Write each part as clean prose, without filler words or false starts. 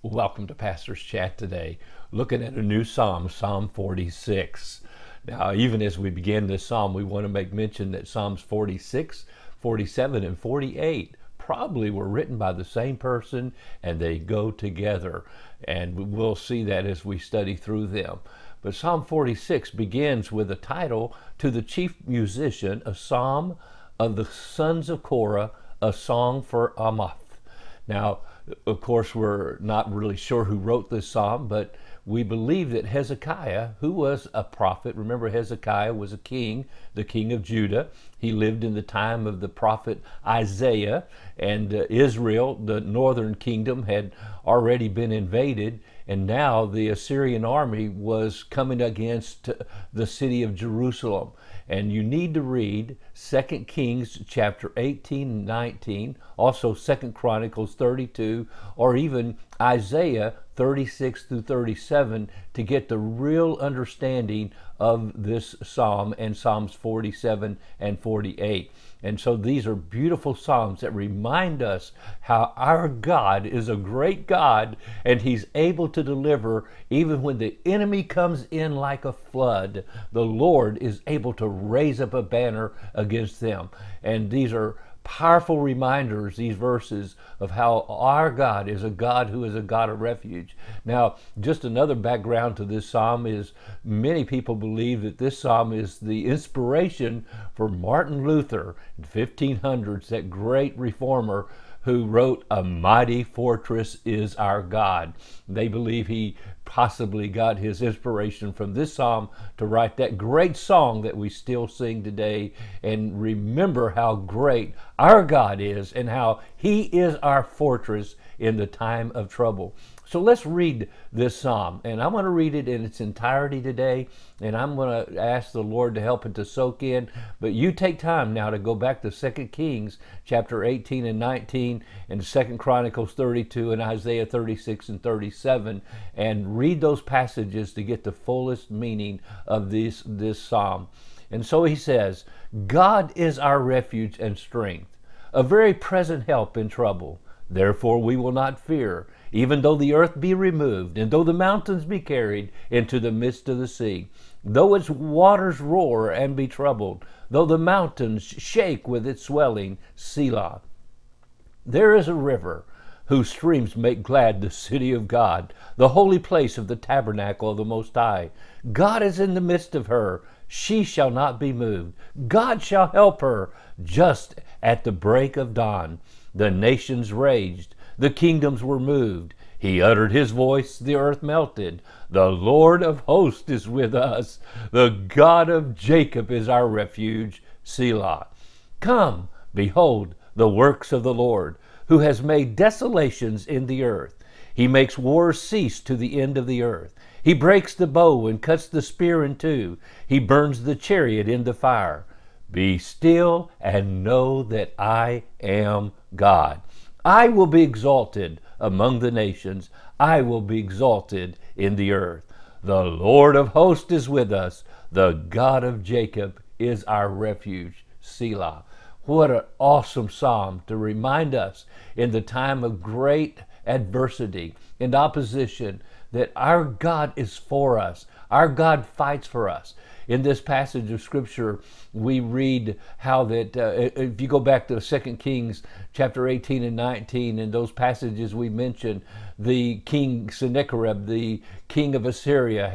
Welcome to Pastor's Chat today, looking at a new psalm, Psalm 46. Now, even as we begin this psalm, we want to make mention that Psalms 46, 47, and 48 probably were written by the same person, and they go together. And we'll see that as we study through them. But Psalm 46 begins with a title to the chief musician, a psalm of the sons of Korah, a song for Amath. Now, of course, we're not really sure who wrote this psalm, but we believe that Hezekiah, who was a prophet, remember Hezekiah was a king, the king of Judah. He lived in the time of the prophet Isaiah, and Israel, the northern kingdom, had already been invaded, and now the Assyrian army was coming against the city of Jerusalem. And you need to read 2 Kings chapter 18 and 19, also 2 Chronicles 32, or even Isaiah 36 through 37 to get the real understanding of this psalm and Psalms 47 and 48. And so these are beautiful psalms that remind us how our God is a great God, and He's able to deliver even when the enemy comes in like a flood. The Lord is able to raise up a banner against them. And these are powerful reminders, these verses, of how our God is a God who is a God of refuge. Now, just another background to this psalm is many people believe that this psalm is the inspiration for Martin Luther in 1500s, that great reformer who wrote "A Mighty Fortress is Our God." They believe he possibly got his inspiration from this psalm to write that great song that we still sing today, and remember how great our God is and how He is our fortress in the time of trouble. So let's read this psalm, and I'm going to read it in its entirety today, and I'm going to ask the Lord to help it to soak in. But you take time now to go back to 2 Kings chapter 18 and 19 and 2 Chronicles 32 and Isaiah 36 and 37 and read those passages to get the fullest meaning of this psalm. And so he says, "God is our refuge and strength, a very present help in trouble. Therefore we will not fear, even though the earth be removed, and though the mountains be carried into the midst of the sea, though its waters roar and be troubled, though the mountains shake with its swelling. Selah. There is a river whose streams make glad the city of God, the holy place of the tabernacle of the Most High. God is in the midst of her. She shall not be moved. God shall help her just at the break of dawn. The nations raged, the kingdoms were moved. He uttered His voice, the earth melted. The Lord of hosts is with us. The God of Jacob is our refuge. Selah. Come, behold the works of the Lord, who has made desolations in the earth. He makes wars cease to the end of the earth. He breaks the bow and cuts the spear in two. He burns the chariot in the fire. Be still and know that I am God. I will be exalted among the nations. I will be exalted in the earth. The Lord of hosts is with us. The God of Jacob is our refuge. Selah. What an awesome psalm to remind us in the time of great adversity and opposition that our God is for us. Our God fights for us. In this passage of Scripture, we read how that, if you go back to 2 Kings chapter 18 and 19, and those passages we mentioned, the king Sennacherib, the king of Assyria,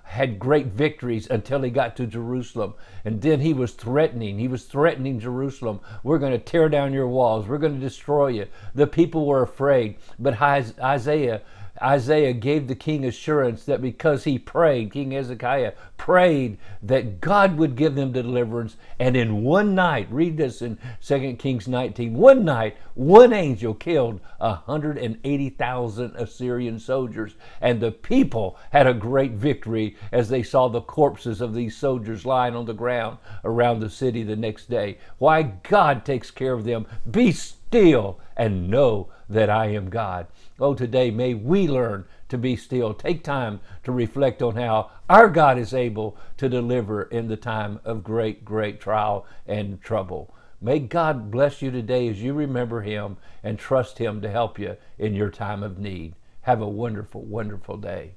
had great victories until he got to Jerusalem. And then he was threatening Jerusalem. We're going to tear down your walls. We're going to destroy you. The people were afraid. But Isaiah gave the king assurance that because he prayed, King Hezekiah prayed that God would give them deliverance. And in one night, read this in 2 Kings 19, one night, one angel killed 180,000 Assyrian soldiers. And the people had a great victory as they saw the corpses of these soldiers lying on the ground around the city the next day. Why? God takes care of them. Be still and know that I am God. Oh, today may we learn to be still. Take time to reflect on how our God is able to deliver in the time of great, great trial and trouble. May God bless you today as you remember Him and trust Him to help you in your time of need. Have a wonderful, wonderful day.